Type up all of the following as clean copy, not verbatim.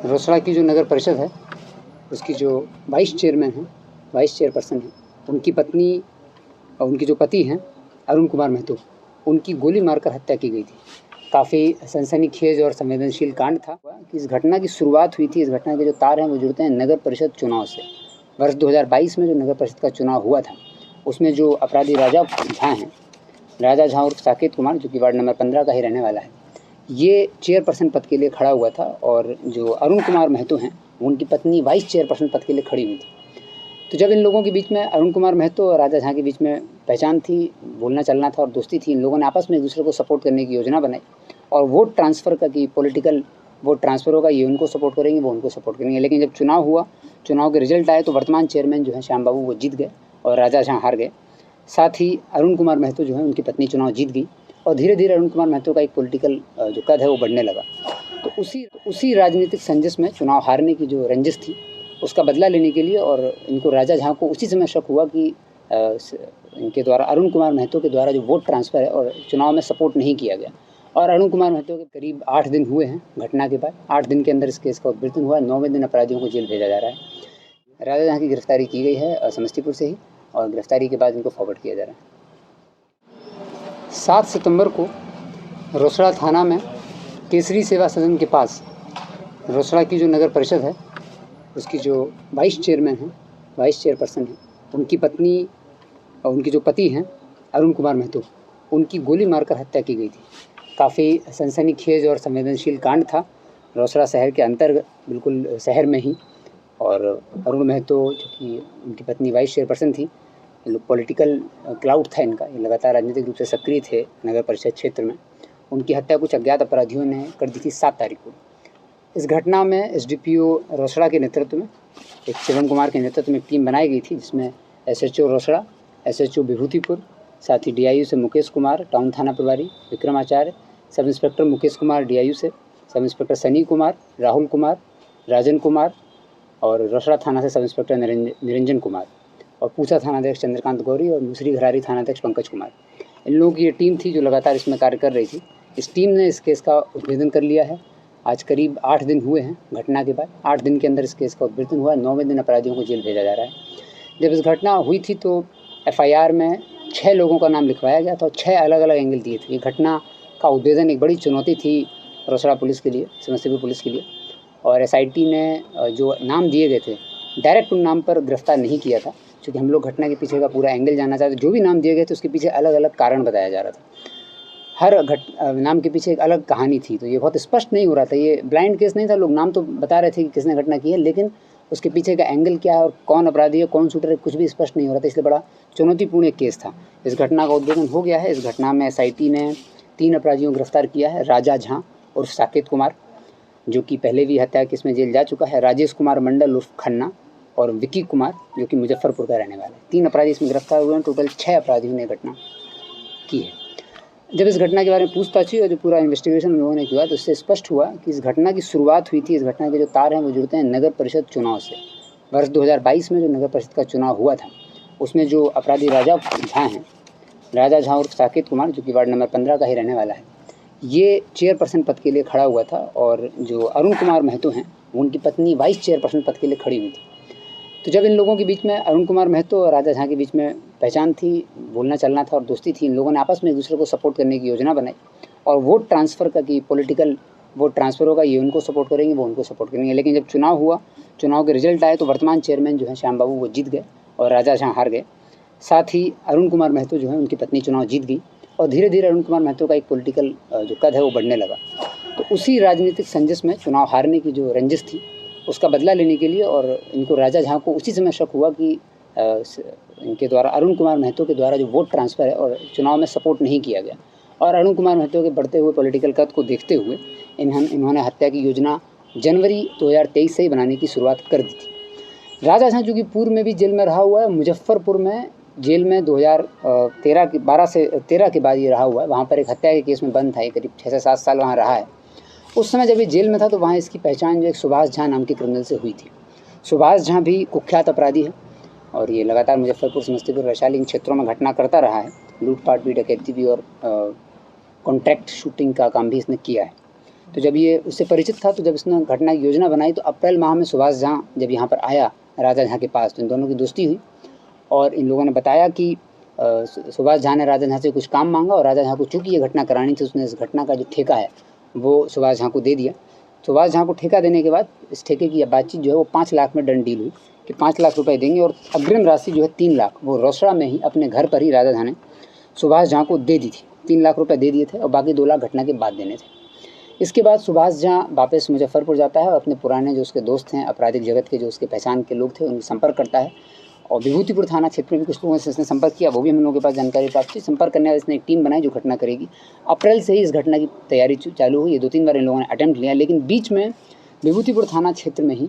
रोसड़ा की जो नगर परिषद है उसकी जो वाइस चेयरपर्सन हैं, उनकी पत्नी और उनके जो पति हैं अरुण कुमार महतो, उनकी गोली मारकर हत्या की गई थी। काफ़ी सनसनीखेज और संवेदनशील कांड था कि इस घटना की शुरुआत हुई थी। इस घटना के जो तार हैं वो जुड़ते हैं नगर परिषद चुनाव से। वर्ष 2022 में जो नगर परिषद का चुनाव हुआ था उसमें जो अपराधी राजा झा और साकेत कुमार, जो कि वार्ड नंबर 15 का ही रहने वाला है, ये चेयरपर्सन पद के लिए खड़ा हुआ था और जो अरुण कुमार महतो हैं उनकी पत्नी वाइस चेयरपर्सन पद के लिए खड़ी हुई थी। तो जब इन लोगों के बीच में अरुण कुमार महतो और राजा झा के बीच में पहचान थी, बोलना चलना था और दोस्ती थी, इन लोगों ने आपस में एक दूसरे को सपोर्ट करने की योजना बनाई और वोट ट्रांसफ़र का कि पॉलिटिकल वोट ट्रांसफ़र होगा, ये उनको सपोर्ट करेंगे, वो उनको सपोर्ट करेंगे। लेकिन जब चुनाव हुआ, चुनाव के रिजल्ट आए तो वर्तमान चेयरमैन जो है श्याम बाबू वो जीत गए और राजा झा हार गए। साथ ही अरुण कुमार महतो जो है उनकी पत्नी चुनाव जीत गई और धीरे धीरे अरुण कुमार महतो का एक पॉलिटिकल जो कद है वो बढ़ने लगा। तो उसी राजनीतिक संजस में चुनाव हारने की जो रंजिश थी उसका बदला लेने के लिए और इनको राजा झा को उसी समय शक हुआ कि इनके द्वारा अरुण कुमार महतो के द्वारा जो वोट ट्रांसफ़र है और चुनाव में सपोर्ट नहीं किया गया। और अरुण कुमार महतो के करीब 8 दिन हुए हैं घटना के बाद। 8 दिन के अंदर इस केस का उद्भेदन हुआ है। 9वें दिन अपराधियों को जेल भेजा जा रहा है। राजा झा की गिरफ्तारी की गई है समस्तीपुर से ही और गिरफ्तारी के बाद इनको फॉरवर्ड किया जा रहा है। 7 सितंबर को रोसड़ा थाना में केसरी सेवा सदन के पास रोसड़ा की जो नगर परिषद है उसकी जो वाइस चेयरपर्सन हैं, उनकी पत्नी और उनके जो पति हैं अरुण कुमार महतो, उनकी गोली मारकर हत्या की गई थी। काफ़ी सनसनीखेज और संवेदनशील कांड था रोसड़ा शहर के अंतर्गत, बिल्कुल शहर में ही। और अरुण महतो जो कि उनकी पत्नी वाइस चेयरपर्सन थी, पॉलिटिकल क्लाउड था इनका, ये लगातार राजनीतिक रूप से सक्रिय थे नगर परिषद क्षेत्र में। उनकी हत्या कुछ अज्ञात अपराधियों ने कर दी थी 7 तारीख को। इस घटना में एसडीपीओ रोसड़ा के नेतृत्व में, एक शिवम कुमार के नेतृत्व में एक टीम बनाई गई थी, जिसमें एसएचओ रोसड़ा, एसएचओ विभूतिपुर, साथ ही डीआईयू से मुकेश कुमार, टाउन थाना प्रभारी विक्रमाचार्य, sub inspector Mukesh Kumar DIU से, सब इंस्पेक्टर सनी कुमार, राहुल कुमार, राजन कुमार और रोसड़ा थाना से सब इंस्पेक्टर निरंजन कुमार और पूसा थानाध्यक्ष चंद्रकांत गौरी और मुसरी घरारी थानाध्यक्ष पंकज कुमार। इन लोगों की ये टीम थी जो लगातार इसमें कार्य कर रही थी। इस टीम ने इस केस का उद्भेदन कर लिया है। आज करीब 8 दिन हुए हैं घटना के बाद। 8 दिन के अंदर इस केस का उद्भेदन हुआ। 9वें दिन अपराधियों को जेल भेजा जा रहा है। जब इस घटना हुई थी तो एफआईआर में 6 लोगों का नाम लिखवाया गया था और 6 अलग अलग एंगल दिए थे। ये घटना का उद्भेदन एक बड़ी चुनौती थी रोसड़ा पुलिस के लिए, समस्तीपुर पुलिस के लिए। और एसआईटी ने जो नाम दिए गए थे डायरेक्ट उन नाम पर गिरफ्तार नहीं किया था, क्योंकि हम लोग घटना के पीछे का पूरा एंगल जानना चाहते। जो भी नाम दिए गए थे उसके पीछे अलग अलग कारण बताया जा रहा था। हर नाम के पीछे एक अलग कहानी थी, तो ये बहुत स्पष्ट नहीं हो रहा था। ये ब्लाइंड केस नहीं था, लोग नाम तो बता रहे थे कि किसने घटना की है, लेकिन उसके पीछे का एंगल क्या है और कौन अपराधी है, कौन शूटर है, कुछ भी स्पष्ट नहीं हो रहा था। इसलिए बड़ा चुनौतीपूर्ण एक केस था। इस घटना का उद्भेदन हो गया है। इस घटना में एसआईटी ने 3 अपराधियों को गिरफ्तार किया है। राजा झा और साकेत कुमार, जो कि पहले भी हत्या केस में जेल जा चुका है, राजेश कुमार मंडल उर्फ खन्ना और विकी कुमार, जो कि मुजफ्फरपुर का रहने वाला है। 3 अपराधी इसमें गिरफ्तार हुए हैं। टोटल 6 अपराधियों ने घटना की है। जब इस घटना के बारे में पूछताछ हुई और जो पूरा इन्वेस्टिगेशन लोगों ने किया तो इससे स्पष्ट हुआ कि इस घटना की शुरुआत हुई थी। इस घटना के जो तार हैं वो जुड़ते हैं नगर परिषद चुनाव से। वर्ष 2022 में जो नगर परिषद का चुनाव हुआ था उसमें जो अपराधी राजा झा और साकेत कुमार, जो कि वार्ड नंबर 15 का ही रहने वाला है, ये चेयरपर्सन पद के लिए खड़ा हुआ था और जो अरुण कुमार महतो हैं उनकी पत्नी वाइस चेयरपर्सन पद के लिए खड़ी हुई थी। तो जब इन लोगों के बीच में अरुण कुमार महतो और राजा झा के बीच में पहचान थी, बोलना चलना था और दोस्ती थी, इन लोगों ने आपस में एक दूसरे को सपोर्ट करने की योजना बनाई और वोट ट्रांसफ़र का कि पॉलिटिकल वोट ट्रांसफ़र होगा, ये उनको सपोर्ट करेंगे, वो उनको सपोर्ट करेंगे। लेकिन जब चुनाव हुआ, चुनाव के रिजल्ट आए तो वर्तमान चेयरमैन जो है श्याम बाबू वो जीत गए और राजा झा हार गए। साथ ही अरुण कुमार महतो जो है उनकी पत्नी चुनाव जीत गई और धीरे धीरे अरुण कुमार महतो का एक पॉलिटिकल जो कद है वो बढ़ने लगा। तो उसी राजनीतिक संजस में चुनाव हारने की जो रंजिश थी उसका बदला लेने के लिए और इनको राजा झा को उसी समय शक हुआ कि इनके द्वारा अरुण कुमार महतो के द्वारा जो वोट ट्रांसफ़र है और चुनाव में सपोर्ट नहीं किया गया। और अरुण कुमार महतो के बढ़ते हुए पॉलिटिकल कद को देखते हुए इन्होंने हत्या की योजना जनवरी 2023 से ही बनाने की शुरुआत कर दी थी। राजा झा चूँकि पूर्व में भी जेल में रहा हुआ है, मुजफ्फरपुर में जेल में 2013 के बाद ये रहा हुआ है। वहाँ पर एक हत्या के केस में बंद था, ये करीब 6 से 7 साल वहाँ रहा है। उस समय जब ये जेल में था तो वहाँ इसकी पहचान जो एक सुभाष झा नाम के क्रिमिनल से हुई थी। सुभाष झा भी कुख्यात अपराधी है और ये लगातार मुजफ्फरपुर, समस्तीपुर, वैशाली इन क्षेत्रों में घटना करता रहा है। लूटपाट भी, डकैती भी और कॉन्ट्रैक्ट शूटिंग का काम भी इसने किया है। तो जब ये उससे परिचित था, तो जब इसने घटना की योजना बनाई तो अप्रैल माह में सुभाष झा जब यहाँ पर आया राजा झा के पास, तो इन दोनों की दोस्ती हुई और इन लोगों ने बताया कि सुभाष झा ने राजा झा से कुछ काम मांगा और राजा झा को चूँकि ये घटना करानी थी, उसने इस घटना का जो ठेका है वो सुभाष झा को दे दिया। सुभाष झा को ठेका देने के बाद इस ठेके की बातचीत जो है वो 5 लाख में डन डील हुई कि 5 लाख रुपए देंगे और अग्रिम राशि जो है 3 लाख वो रोसड़ा में ही अपने घर पर ही राजा झा ने सुभाष झा को दे दी थी। 3 लाख रुपए दे दिए थे और बाकी 2 लाख घटना के बाद देने थे। इसके बाद सुभाष झा वापस मुजफ्फरपुर जाता है और अपने पुराने जो उसके दोस्त हैं, आपराधिक जगत के जो उसके पहचान के लोग थे, उनसे संपर्क करता है और विभूतिपुर थाना क्षेत्र में भी कुछ लोगों से इसने संपर्क किया, वो भी हम लोगों के पास जानकारी प्राप्त थी। संपर्क करने वाले इसने एक टीम बनाई जो घटना करेगी। अप्रैल से ही इस घटना की तैयारी चालू हुई। ये 2-3 बार इन लोगों ने अटेम्प्ट लिया, लेकिन बीच में विभूतिपुर थाना क्षेत्र में ही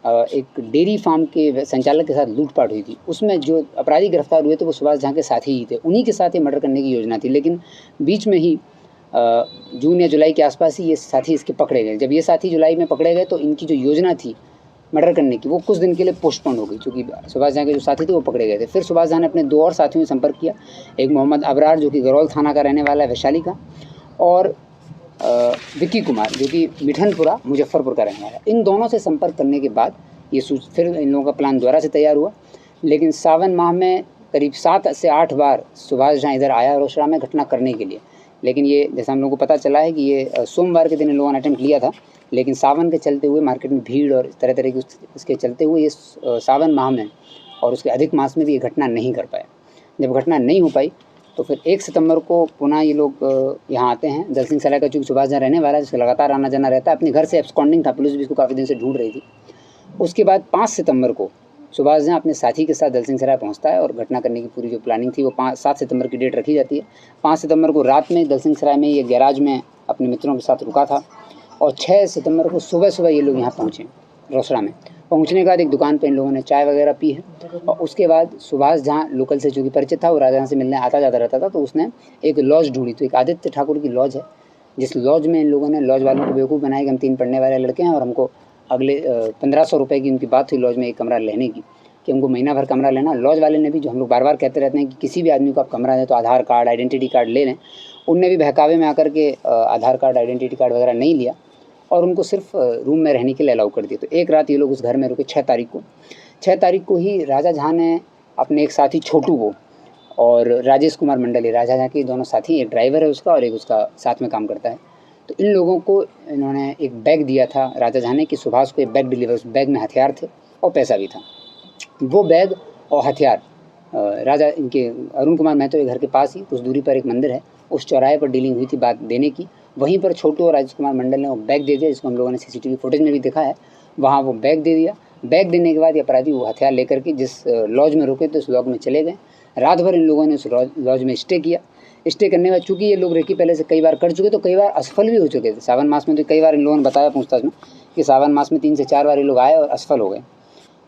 एक डेयरी फार्म के संचालक के साथ लूटपाट हुई थी। उसमें जो अपराधी गिरफ्तार हुए थे वो सुभाष झा के साथी ही थे, उन्हीं के साथ ये मर्डर करने की योजना थी। लेकिन बीच में ही जून या जुलाई के आसपास ही ये साथी इसके पकड़े गए। जब ये साथी जुलाई में पकड़े गए तो इनकी जो योजना थी मर्डर करने की वो कुछ दिन के लिए पोस्टपोन हो गई, क्योंकि सुभाष झा के जो साथी थे वो पकड़े गए थे। फिर सुभाष झा ने अपने 2 और साथियों से संपर्क किया, एक मोहम्मद अबरार जो कि गरौल थाना का रहने वाला है, वैशाली का, और विक्की कुमार जो कि मिठनपुरा मुजफ्फरपुर का रहने वाला है। इन दोनों से संपर्क करने के बाद ये फिर इन लोगों का प्लान दोबारा से तैयार हुआ। लेकिन सावन माह में करीब 7 से 8 बार सुभाष झा इधर आया रोसड़ा में घटना करने के लिए, लेकिन ये जैसा हम लोगों को पता चला है कि ये सोमवार के दिन इन लोगों ने अटेम्प्ट लिया था, लेकिन सावन के चलते हुए मार्केट में भीड़ और तरह तरह की इसके चलते हुए ये सावन माह में और उसके अधिक मास में भी ये घटना नहीं कर पाए। जब घटना नहीं हो पाई तो फिर 1 सितंबर को पुनः ये लोग यहाँ आते हैं। दल सिंह सराय का चूँकि सुभाष झा रहने वाला है, जिसका लगातार आना जाना रहता है, अपने घर से एब्सकॉन्डिंग था, पुलिस भी इसको काफ़ी दिन से ढूंढ रही थी। उसके बाद 5 सितंबर को सुभाष झा अपने साथी के साथ दल सिंह सराय पहुँचता है और घटना करने की पूरी जो प्लानिंग थी वो 7 सितंबर की डेट रखी जाती है। 5 सितंबर को रात में दल सिंह सराय में ये गैराज में अपने मित्रों के साथ रुका था और 6 सितंबर को सुबह ये लोग यहाँ पहुँचे रोसड़ा में। पहुँचने के बाद एक दुकान पे इन लोगों ने चाय वगैरह पी है और उसके बाद सुभाष झा लोकल से जो कि परिचित था, वो राजा से मिलने आता जाता रहता था, तो उसने एक लॉज ढूंढी। तो एक आदित्य ठाकुर की लॉज है, जिस लॉज में इन लोगों ने लॉज वालों को बेवकूफ़ बनाया कि हम 3 पढ़ने वाले लड़के हैं और हमको अगले 1500 रुपये की उनकी बात हुई लॉज में एक कमरा लेने की, कि हमको महीना भर कमरा लेना। लॉज वाले ने भी, जो हम लोग बार बार कहते रहते हैं कि किसी भी आदमी को आप कमरा दें तो आधार कार्ड, आइडेंटिटी कार्ड ले लें, उनने भी बहकावे में आकर के आधार कार्ड, आइडेंटिटी कार्ड वगैरह नहीं लिया और उनको सिर्फ रूम में रहने के लिए अलाउ कर दिया। तो एक रात ये लोग उस घर में रुके। 6 तारीख को ही राजा झा ने अपने एक साथी छोटू को और राजेश कुमार मंडल, राजा झा के दोनों साथी, एक ड्राइवर है उसका और एक उसका साथ में काम करता है, तो इन लोगों को इन्होंने एक बैग दिया था राजा झा ने कि सुभाष को एक बैग डिलीवर। उस बैग में हथियार थे और पैसा भी था। वो बैग और हथियार राजा इनके अरुण कुमार महतो के घर के पास ही कुछ दूरी पर एक मंदिर है, उस चौराहे पर डीलिंग हुई थी बात देने की। वहीं पर छोटू और राजेश कुमार मंडल ने वो बैग दे दिया, जिसको हम लोगों ने CCTV फुटेज में भी देखा है। वहाँ वो बैग दे दिया। बैग देने के बाद ये अपराधी वो हथियार लेकर के जिस लॉज में रुके थे उस लॉज में चले गए। रात भर इन लोगों ने उस लॉज में स्टे किया। स्टे करने के बाद चूँकि ये लोग रेकी पहले से कई बार कर चुके, तो कई बार असफल भी हो चुके थे। सावन मास में तो कई बार इन लोगों ने बताया पूछताछ में कि सावन मास में 3 से 4 बार ये लोग आए और असफल हो गए।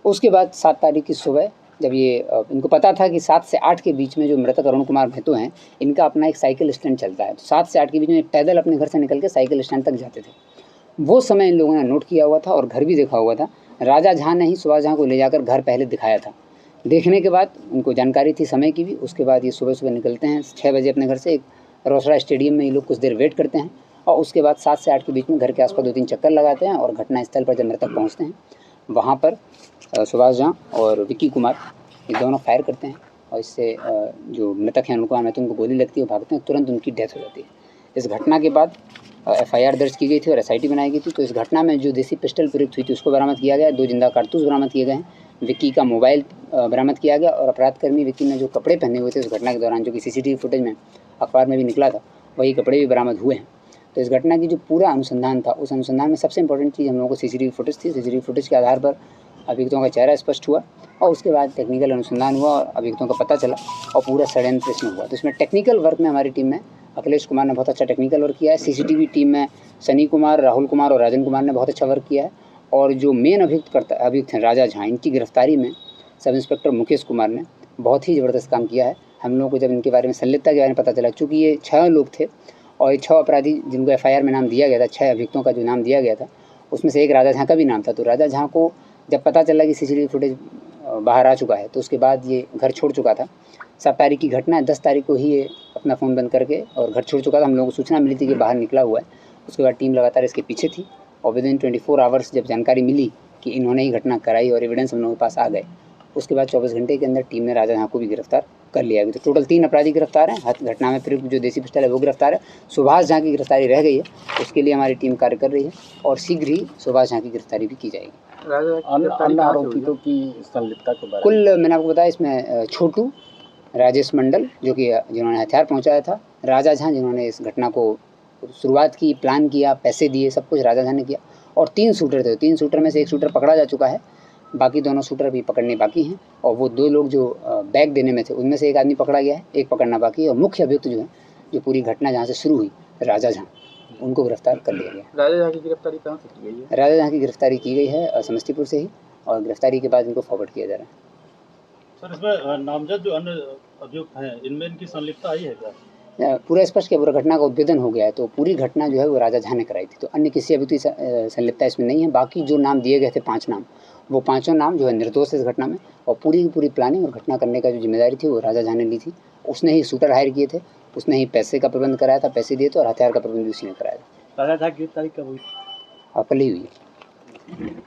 उसके बाद 7 तारीख की सुबह जब ये इनको पता था कि 7 से 8 के बीच में जो मृतक अरुण कुमार महतो हैं, इनका अपना एक साइकिल स्टैंड चलता है, तो 7 से 8 के बीच में पैदल अपने घर से निकल के साइकिल स्टैंड तक जाते थे। वो समय इन लोगों ने नोट किया हुआ था और घर भी देखा हुआ था। राजा झा ने ही सुभाष झा को ले जाकर घर पहले दिखाया था। देखने के बाद उनको जानकारी थी समय की भी। उसके बाद ये सुबह निकलते हैं 6 बजे अपने घर से। एक रोसड़ा स्टेडियम में ये लोग कुछ देर वेट करते हैं और उसके बाद 7 से 8 के बीच में घर के आसपास 2-3 चक्कर लगाते हैं और घटनास्थल पर जब मृतक पहुँचते हैं, वहाँ पर सुभाष झा और विक्की कुमार ये दोनों फायर करते हैं और इससे जो मृतक हैं उनको उनको गोली लगती है, वो भागते हैं, तुरंत उनकी डेथ हो जाती है। इस घटना के बाद FIR दर्ज की गई थी और SIT बनाई गई थी। तो इस घटना में जो देसी पिस्टल प्रयुक्त हुई थी उसको बरामद किया गया, 2 जिंदा कारतूस बरामद किए गए हैं, विक्की का मोबाइल बरामद किया गया और अपराधकर्मी विक्की ने जो कपड़े पहने हुए थे उस घटना के दौरान, जो कि CCTV फुटेज में अखबार में भी निकला था, वही कपड़े भी बरामद हुए हैं। तो इस घटना की जो पूरा अनुसंधान था, उस अनुसंधान में सबसे इंपॉर्टेंट चीज़ हम लोगों को CCTV फुटेज थी। CCTV फुटेज के आधार पर अभियुक्तों का चेहरा स्पष्ट हुआ और उसके बाद टेक्निकल अनुसंधान हुआ और अभियुक्तों का पता चला और पूरा षड्यंत्र इसमें हुआ। तो इसमें टेक्निकल वर्क में हमारी टीम में अखिलेश कुमार ने बहुत अच्छा टेक्निकल वर्क किया है। CCTV टीम में सनी कुमार, राहुल कुमार और राजन कुमार ने बहुत अच्छा वर्क किया है। और जो मेन अभियुक्त हैं राजा झा, इनकी गिरफ्तारी में सब इंस्पेक्टर मुकेश कुमार ने बहुत ही ज़बरदस्त काम किया है। हम लोगों को जब इनके बारे में संलिप्तता के बारे में पता चला, चूँकि ये 6 लोग थे और ये 6 अपराधी जिनको FIR में नाम दिया गया था, 6 अभियुक्तों का जो नाम दिया गया था, उसमें से एक राजा झा का भी नाम था। तो राजा झा को जब पता चला कि CCTV फुटेज बाहर आ चुका है, तो उसके बाद ये घर छोड़ चुका था। 7 तारीख की घटना है, 10 तारीख को ही ये अपना फ़ोन बंद करके और घर छोड़ चुका था। हम लोगों को सूचना मिली थी कि बाहर निकला हुआ है उसके बाद टीम लगातार इसके पीछे थी और विदिन 24 आवर्स जब जानकारी मिली कि इन्होंने ही घटना कराई और एविडेंस हम लोगों के पास आ गए, उसके बाद 24 घंटे के अंदर टीम ने राजा झां को भी गिरफ्तार कर लिया। अभी तो टोटल 3 अपराधी गिरफ्तार हैं। घटना में प्रयुक्त जो देसी पिस्टल है वो गिरफ्तार है। सुभाष झां की गिरफ्तारी रह गई है, उसके लिए हमारी टीम कार्य कर रही है और शीघ्र ही सुभाष झां की गिरफ्तारी भी की जाएगी। अन्य आरोपितों की संलिप्तता के बारे में कुल मैंने आपको बताया इसमें छोटू, राजेश मंडल जो कि जिन्होंने हथियार पहुंचाया था, राजा झां जिन्होंने इस घटना को शुरुआत की, प्लान किया, पैसे दिए, सब कुछ राजा झां ने किया और 3 शूटर थे। 3 शूटर में से 1 शूटर पकड़ा जा चुका है, बाकी दोनों शूटर भी पकड़ने बाकी हैं और वो 2 लोग जो बैग देने में थे उनमें से 1 आदमी पकड़ा गया है, 1 पकड़ना बाकी है और मुख्य अभियुक्त जो है, जो पूरी घटना जहाँ से शुरू हुई, राजा झां, उनको गिरफ्तार कर लिया गया। राजा झां की गिरफ्तारी कहाँ से की गई है? राजा झां की गिरफ्तारी की गई है समस्तीपुर से ही और गिरफ्तारी के बाद इनको फॉरवर्ड किया जा रहा है। सर, इसमें नामजद जो अन्य अभियुक्त हैं, इनमें इनकी संलिप्तता आई है क्या? पूरा स्पष्ट किया, पूरा घटना का उद्भेदन हो गया है, तो पूरी घटना जो है वो राजा झां ने कराई थी, तो अन्य किसी अभियुक्त की संलिप्तता इसमें नहीं है। बाकी जो नाम दिए गए थे 5 नाम, वो 5 नाम जो है निर्दोष है इस घटना में और पूरी की पूरी प्लानिंग और घटना करने का जो जिम्मेदारी थी वो राजा झां ने ली थी। उसने ही शूटर हायर किए थे, उसने ही पैसे का प्रबंध कराया था, पैसे दिए थे और हथियार का प्रबंध भी उसी ने कराया था। राजा झां की गिरफ्तारी कब हुई? कल ही हुई है।